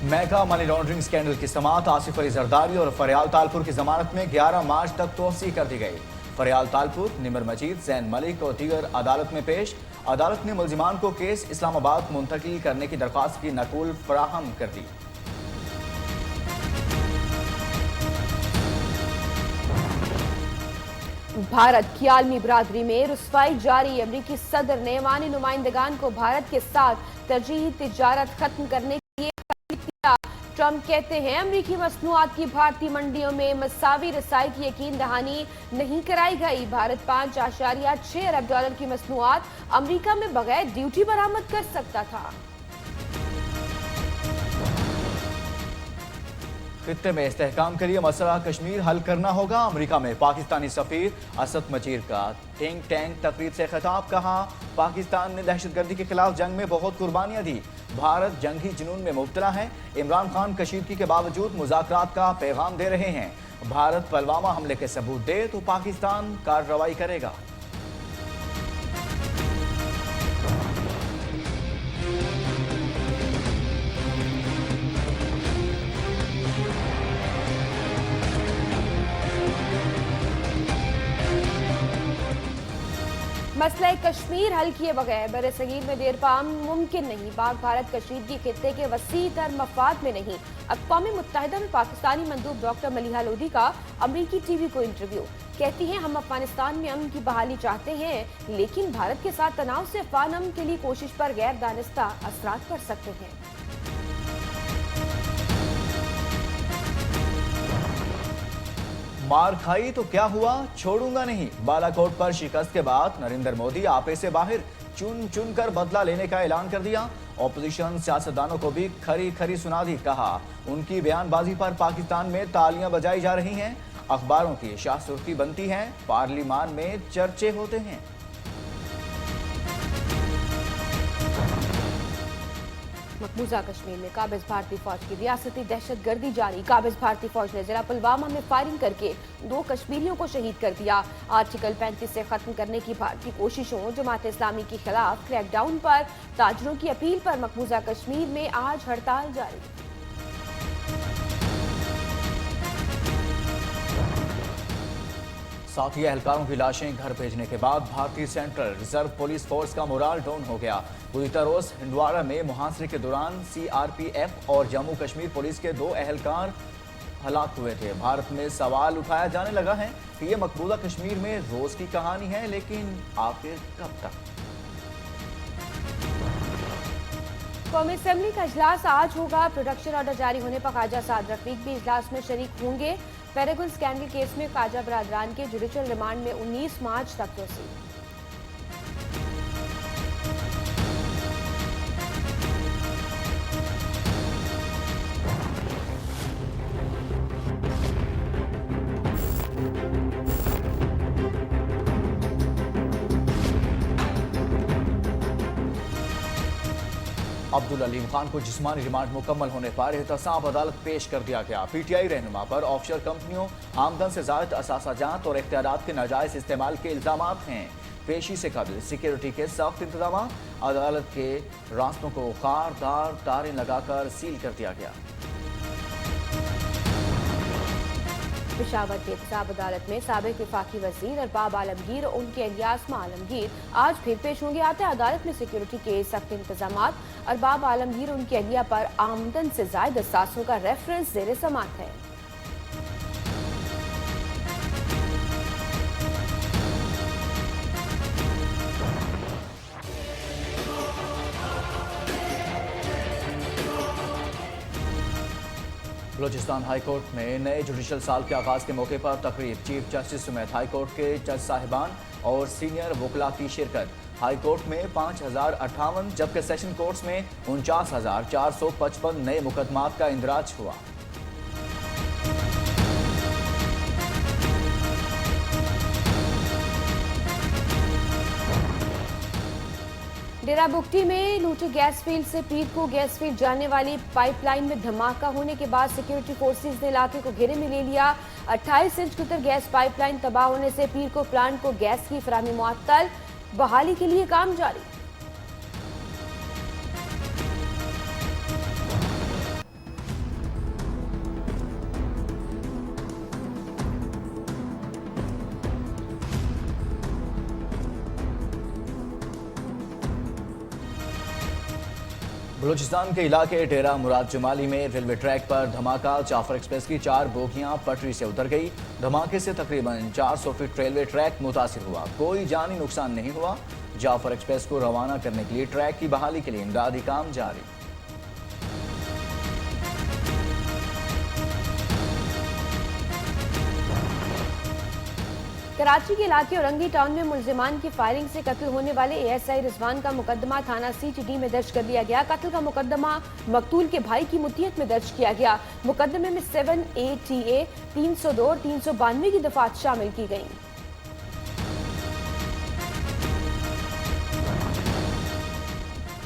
Mega money laundering scandal की समाअत आसिफ अली जरदारी और फरियाल तालपुर की जमानत में 11 मार्च तक तोसी कर दी गई। फरियाल तालपुर, निमर मजीद, जैन मलिक और दीगर अदालत में पेश। अदालत ने मुलजिमान को केस इस्लामाबाद मुंतकिल करने की दरख्वास्त की नकूल फराहम कर दी। भारत की आलमी बरादरी में रुसवाई जारी। अमरीकी सदर ने ईवानी नुमाइंदगान को भारत के साथ तरजीही तिजारत खत्म करने के लिए दिया। ट्रंप कहते हैं अमरीकी मसनूआत की भारतीय मंडियों में मसावी रसाई की यकीन दहानी नहीं कराई गई। भारत 5.6 अरब डॉलर की मसनूआत अमरीका में बगैर ड्यूटी बरामद कर सकता था। खित्ते में इस्तेहकाम के लिए मसला कश्मीर हल करना होगा। अमेरिका में पाकिस्तानी सफीर असद मजीर का थिंक टैंक तकरीब से खिताब। कहा, पाकिस्तान ने दहशतगर्दी के खिलाफ जंग में बहुत कुर्बानियां दी। भारत जंगी जुनून में मुब्तला है। इमरान खान कशीदगी के बावजूद मुज़ाकरात का पैगाम दे रहे हैं। भारत पुलवामा हमले के सबूत दे तो पाकिस्तान कार्रवाई करेगा। मसला कश्मीर हल किए बगैर बरसगीर में देरपाम मुमकिन नहीं। पाक भारत कशीदगी खित्ते के वसी तर मफाद में नहीं। अक़वाम मुत्तहिदा में पाकिस्तानी मंदूब डॉक्टर मलिहा लोधी का अमरीकी टीवी को इंटरव्यू। कहती हैं हम अफगानिस्तान में अमन की बहाली चाहते हैं, लेकिन भारत के साथ तनाव से अफगान अमन के लिए कोशिश पर गैर दानिस्ता असरात पड़ सकते हैं। मार खाई तो क्या हुआ, छोड़ूंगा नहीं। बालाकोट पर शिकस्त के बाद नरेंद्र मोदी आपे से बाहर चुन चुन कर बदला लेने का ऐलान कर दिया। ऑपोजिशन सियासतदानों को भी खरी खरी सुना दी। कहा, उनकी बयानबाजी पर पाकिस्तान में तालियां बजाई जा रही हैं, अखबारों की शाह सुर्खी बनती है, पार्लियामान में चर्चे होते हैं। मकबूजा कश्मीर में काबिज भारतीय फौज की रियासती दहशत गर्दी जारी। काबिज भारतीय फौज ने जिला पुलवामा में फायरिंग करके 2 कश्मीरियों को शहीद कर दिया। आर्टिकल 35 से खत्म करने की भारतीय कोशिशों, जमात इस्लामी के खिलाफ क्रैकडाउन पर ताजरों की अपील पर मकबूजा कश्मीर में आज हड़ताल जारी। साथी एहलकारों की लाशें घर भेजने के बाद भारतीय सेंट्रल रिजर्व पुलिस फोर्स का मोराल डाउन हो गया। गुज़िश्ता रोज हिंदवाड़ा में मुहासरे के दौरान सीआरपीएफ और जम्मू कश्मीर पुलिस के 2 एहलकार हलाक हुए थे। भारत में सवाल उठाया जाने लगा है कि ये मकबूजा कश्मीर में रोज की कहानी है, लेकिन आखिर कब तक। कौमी असेंबली का इजलास आज होगा। प्रोडक्शन ऑर्डर जारी होने पर ख्वाजा साद रफीक भी इजलास में शरीक होंगे। पैरागन स्कैंडल केस में ख्वाजा बरादरान के जुडिशल रिमांड में 19 मार्च तक तोसी। अब्दुल अलीम खान को जिस्मानी रिमांड मुकम्मल होने पर एहतसाब अदालत पेश कर दिया गया। पीटीआई रहनुमा पर ऑफशोर कंपनियों, आमदन से ज़ायद असासाजात और इख्तियारात के नाजायज इस्तेमाल के इल्जामात हैं। पेशी से कबल सिक्योरिटी के सख्त इंतजाम, अदालत के रास्तों को खारदार तारें लगाकर सील कर दिया गया। पेशावर की एहतसाब अदालत में साबिक वफाकी वजीर अरबाब आलमगीर और उनके अलिया अस्मा आलमगीर आज फिर पेश होंगे। आते अदालत में सिक्योरिटी के सख्त इंतजाम, अरबाब आलमगीर और उनके अलिया पर आमदन से जायद असासों का रेफरेंस ज़ेर समात है। बलूचिस्तान हाई कोर्ट में नए जुडिशल साल के आगाज के मौके पर तकरीब। चीफ जस्टिस समेत हाई कोर्ट के जज साहिबान और सीनियर वकला की शिरकत। हाई कोर्ट में 5058 जबकि सेशन कोर्ट्स में 49,455 नए मुकदमात का इंदराज हुआ। डेरा बुगटी में लूटी गैस फील्ड से पीर को गैस फील्ड जाने वाली पाइपलाइन में धमाका होने के बाद सिक्योरिटी फोर्सेज ने इलाके को घेरे में ले लिया। 28 इंच कुतर गैस पाइपलाइन तबाह होने से पीर को प्लांट को गैस की फराहमी मुअत्तल, बहाली के लिए काम जारी। بلوچستان کے علاقے ڈیرہ مراد جمالی میں ریلوے ٹریک پر دھماکہ، جعفر ایکسپریس کی 4 بوگیاں پٹری سے اتر گئی۔ دھماکے سے تقریباً 400 فٹ ریلوے ٹریک متاثر ہوا، کوئی جانی نقصان نہیں ہوا۔ جعفر ایکسپریس کو روانہ کرنے کے لیے ٹریک کی بحالی کے لیے امدادی کام جاری۔ کراچی کے علاقے اورنگی ٹاؤن میں ملزمان کی فائرنگ سے قتل ہونے والے اے ایس آئی رضوان کا مقدمہ تھانہ سی ٹی ڈی میں درج کر لیا گیا۔ قتل کا مقدمہ مقتول کے بھائی کی ملکیت میں درج کیا گیا۔ مقدمے میں 7 ATA 302 اور 392 کی دفعات شامل کی گئیں۔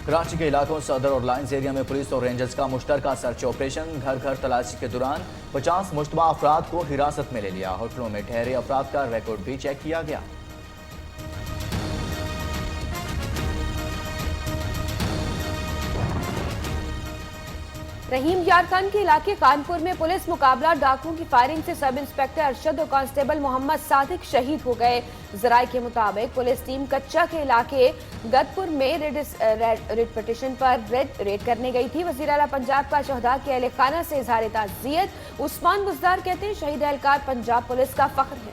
کراچی کے علاقوں صدر اور لائنز ایریا میں پولیس اور رینجرز کا مشترکہ سرچ آپریشن، گھر گھر تلاشی کے دوران 50 مشتبہ افراد کو حراست میں لے لیا۔ ہوٹلوں میں ٹھہرے افراد کا ریکارڈ بھی چیک کیا گیا۔ رحیم یار خان کے علاقے کانپور میں پولیس مقابلہ، ڈاکوؤں کی فائرنگ سے سب انسپیکٹر ارشد اور کانسٹیبل محمد صادق شہید ہو گئے۔ ذرائع کے مطابق پولیس ٹیم کچا کے علاقے گدپور میں ریڈ پٹیشن پر ریڈ کرنے گئی تھی۔ وزیر اعلیٰ پنجاب کا شہداء کے اہل خانہ سے اظہار تعزیت۔ عثمان بزدار کہتے ہیں شہید اہلکار پنجاب پولیس کا فخر ہے۔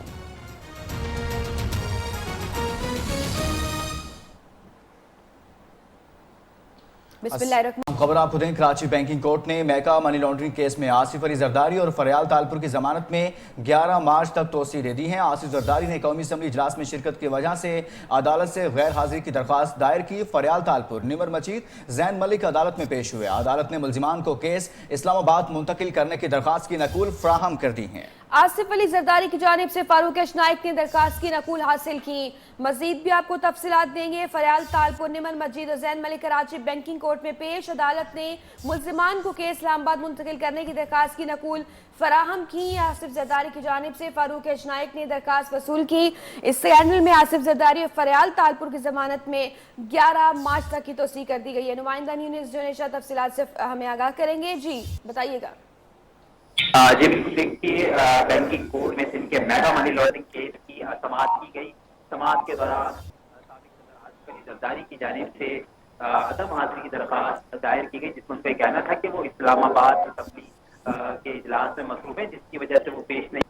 بسم اللہ الرحمن۔ خبر آپ کو دیں، کراچی بینکنگ کورٹ نے میکا منی لانڈرنگ کیس میں آصف علی زرداری اور فریال تالپور کی ضمانت میں 11 مارچ تک توسیع دے دی ہے۔ آصف زرداری نے قومی اسمبلی اجلاس میں شرکت کی وجہ سے عدالت سے غیر حاضری کی درخواست دائر کی۔ فریال تالپور، نمر مجید، زین ملک عدالت میں پیش ہوئے۔ عدالت نے ملزمان کو کیس اسلام آباد منتقل کرنے کی درخواست کی نقول فراہم کر دی ہیں۔ آصف علی زرداری کی جانب سے فاروق اشنائک نے درخواست کی نقول حاصل کی۔ مزید بھی آپ کو تفصیلات دیں گے۔ فریال تالپور، نمر مجید اور زین ملک کراچی بینکنگ کورٹ میں پیش۔ عدالت نے ملزمان کو کیس اسلام آباد منتقل کرنے کی درخواست کی نقول فراہم کی۔ آصف زرداری کی جانب سے فاروق اشنائک نے درخواست وصول کی۔ اس سکینڈل میں آصف زرداری اور فریال تالپور کی ضمانت میں 11 مارچ تک کی توسیع کر دی گئی ہے۔ نمائندہ نیوز جونیشا تفصیلات سے ہمیں آگاہ کریں گے۔ جی بتائیے گا۔ جی بالکل، دیکھیے بینکنگ کورٹ میں سندھ کے میگا منی لانڈرنگ کیس کی سماعت کی گئی۔ سماعت کے دوران سابق صدر آصف علی زرداری کی جانب سے عدم حاضری کی درخواست دائر کی گئی، جس میں ان کا کہنا تھا کہ وہ اسلام آباد اسمبلی کے اجلاس میں مصروف ہیں، جس کی وجہ سے وہ پیش نہیں۔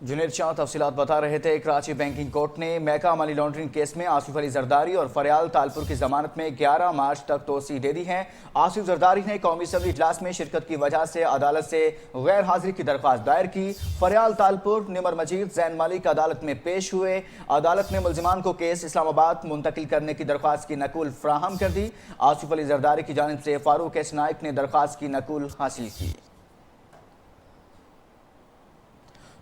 جنید شاہ تفصیلات بتا رہے تھے۔ کراچی بینکنگ کورٹ نے میکا منی لانڈرنگ کیس میں آصف علی زرداری اور فریال تالپور کی ضمانت میں 11 مارچ تک توسیع دے دی ہے۔ آصف زرداری نے قومی اسمبلی اجلاس میں شرکت کی وجہ سے عدالت سے غیر حاضری کی درخواست دائر کی۔ فریال تالپور، نمر مجید، زین ملک عدالت میں پیش ہوئے۔ عدالت نے ملزمان کو کیس اسلام آباد منتقل کرنے کی درخواست کی نقول فراہم کر دی۔ آصف علی زرداری کی جانب سے فاروق اشنائک نے درخواست کی نقول حاصل کی۔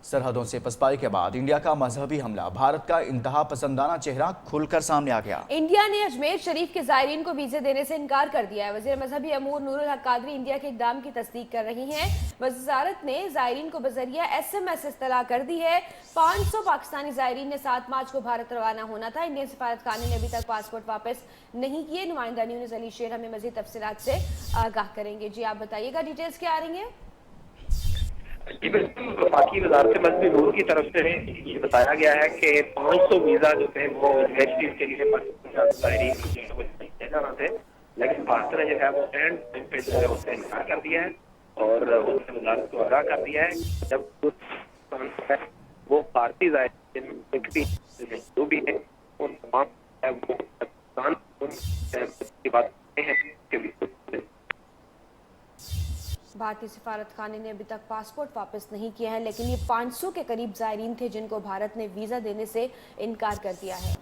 سرحدوں سے پسپائی کے بعد انڈیا کا مذہبی حملہ، بھارت کا انتہا پسندانہ چہرہ کھل کر سامنے آ گیا۔ انڈیا نے اجمیر شریف کے زائرین کو ویزے دینے سے انکار کر دیا ہے۔ وزیر مذہبی امور نور الحق قادری انڈیا کے اقدام کی تصدیق کر رہی ہیں۔ وزارت نے زائرین کو بذریعہ SMS اطلاع کر دی ہے۔ 500 پاکستانی زائرین نے 7 مارچ کو بھارت روانہ ہونا تھا۔ انڈین سفارت خانے نے ابھی تک پاسپورٹ واپس نہیں کیے۔ نمائندہ نیوز علی شیر ہمیں مزید تفصیلات سے آگاہ کریں گے۔ جی آپ بتائیے گا، ڈیٹیلز کیا آ رہی ہیں؟ جی بالکل، وفاقی وزارت مذہبی امور کی طرف سے یہ بتایا گیا ہے کہ 500 ویزا جو تھے وہ یونیورسٹیز کے لیے ظاہرین دے جانا تھے، لیکن بھارت نے جو ہے وہ اینڈ ٹائم پہ جو ہے اس سے انکار کر دیا ہے اور اس نے وزارت کو آگاہ کر دیا ہے جب وہ بھارتی زائرین جو بھی ہیں ان تمام وہ پاکستان کی بات کرتے ہیں کہ بھارتی سفارت خانے نے ابھی تک پاسپورٹ واپس نہیں کیا ہے، لیکن یہ 500 کے قریب زائرین تھے جن کو بھارت نے ویزا دینے سے انکار کر دیا ہے۔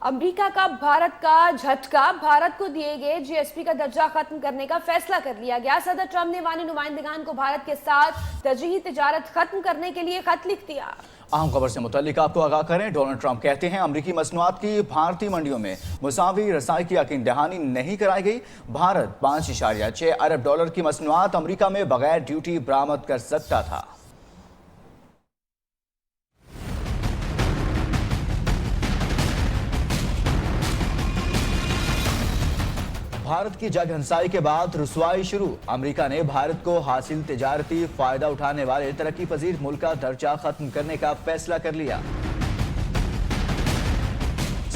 امریکہ کا بھارت کا جھٹکا، بھارت کو دیے گئے GSP کا درجہ ختم کرنے کا فیصلہ کر لیا گیا۔ صدر ٹرمپ نے ایوانی نمائندگان کو بھارت کے ساتھ ترجیحی تجارت ختم کرنے کے لیے خط لکھ دیا۔ اہم خبر سے متعلق آپ کو آگاہ کریں۔ ڈونلڈ ٹرمپ کہتے ہیں امریکی مصنوعات کی بھارتی منڈیوں میں مساوی رسائی کی یقین دہانی نہیں کرائی گئی۔ بھارت 5.6 ارب ڈالر کی مصنوعات امریکہ میں بغیر ڈیوٹی برآمد کر سکتا تھا۔ بھارت کی جگ ہنسائی کے بعد رسوائی شروع، امریکہ نے بھارت کو حاصل تجارتی فائدہ اٹھانے والے ترقی پذیر ملک کا درجہ ختم کرنے کا فیصلہ کر لیا۔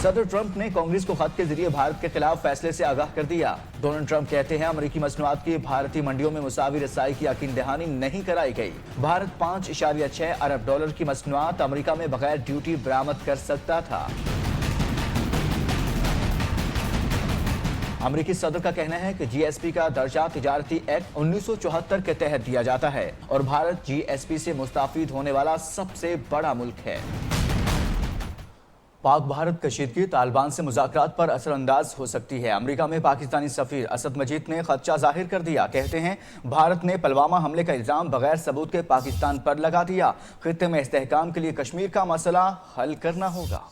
सदर ट्रंप ने कांग्रेस को खत के जरिए भारत के खिलाफ फैसले से आगाह कर दिया। डोनाल्ड ट्रंप कहते हैं अमेरिकी मसनूआत की भारतीय मंडियों में मुसावी रसाई की यकीन दहानी नहीं कराई गई। भारत 5.6 अरब डॉलर की मसनूआत अमेरिका में बगैर ड्यूटी बरामद कर सकता था। अमेरिकी सदर का कहना है कि जीएसपी का दर्जा तिजारती एक्ट 1974 के तहत दिया जाता है और भारत जीएसपी से मुस्ताफिद होने वाला सबसे बड़ा मुल्क है। पाक भारत कशीदगी तालिबान से मुज़ाकरात पर असरअंदाज हो सकती है। अमेरिका में पाकिस्तानी सफीर असद मजीद ने खदशा जाहिर कर दिया। कहते हैं भारत ने पुलवामा हमले का इल्जाम बगैर सबूत के पाकिस्तान पर लगा दिया। खित्ते में इस्तेहकाम के लिए कश्मीर का मसला हल करना होगा।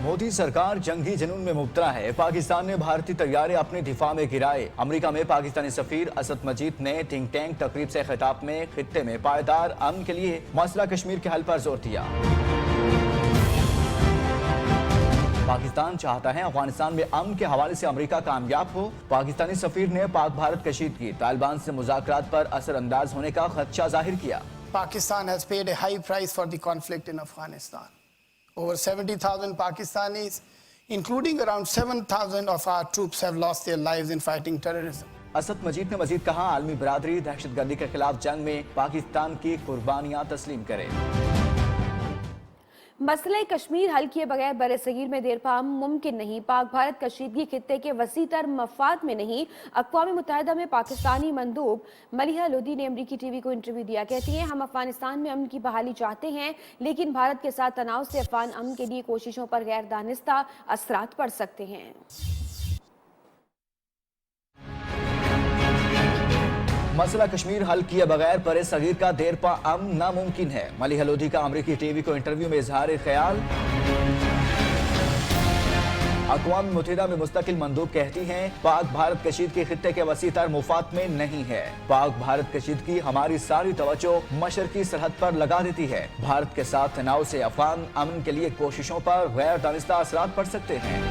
मोदी सरकार जंगी जुनून में मुब्तला है। पाकिस्तान ने भारतीय तैयारे अपने दिफा में गिराए। अमेरिका में पाकिस्तानी सफीर असद मजीद ने थिंक टैंक तकरीब से खिताब में खित्ते में पायदार अमन के लिए मसला कश्मीर के हल पर जोर दिया। पाकिस्तान चाहता है अफगानिस्तान में अमन के हवाले से अमेरिका कामयाब हो। पाकिस्तानी सफीर ने पाक भारत कशीदगी तालिबान से मुज़ाकरात पर असरअंदाज होने का खदशा जाहिर किया। Pakistan has paid a high price for the conflict in Afghanistan. Over 70,000 Pakistanis, including around 7,000 of our troops, have lost their lives in fighting terrorism. Asad मजीद ने मजीद कहा आलमी बरादरी दहशतगर्दी के खिलाफ जंग में पाकिस्तान की कुर्बानियां तस्लीम करे। मसले कश्मीर हल किए बगैर बरसगीर में देरपा मुमकिन नहीं। पाक भारत कशीदगी खित्ते के वसी तर मफाद में नहीं। अक़वाम मुत्तहिदा में पाकिस्तानी मंदूब मलिहा लोधी ने अमरीकी टीवी को इंटरव्यू दिया। कहती हैं हम अफगानिस्तान में अमन की बहाली चाहते हैं, लेकिन भारत के साथ तनाव से अफगान अमन के लिए कोशिशों पर गैर दानिस्ता असरात पड़ सकते हैं। मसला कश्मीर हल किए बगैर बरे सगीर का देरपा अमन नामुमकिन है। मलिहा लोधी का अमरीकी टीवी को इंटरव्यू में इजहार ख्याल। अक़वाम मुत्तहिदा में मुस्तकिल मंदूब कहती हैं पाक भारत कशीदगी खित्ते के वसी तर मुफाद में नहीं है। पाक भारत कशीदगी हमारी सारी तवज्जो मशरकी सरहद पर लगा देती है। भारत के साथ तनाव से अफगान अमन के लिए कोशिशों पर गैर दानिस्ता असरात पड़ सकते हैं।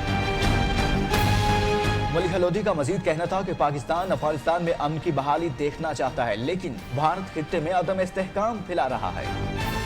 मलिहा लोधी का मजीद कहना था कि पाकिस्तान अफगानिस्तान में अमन की बहाली देखना चाहता है, लेकिन भारत खित्ते में अदम इस्तेहकाम फैला रहा है।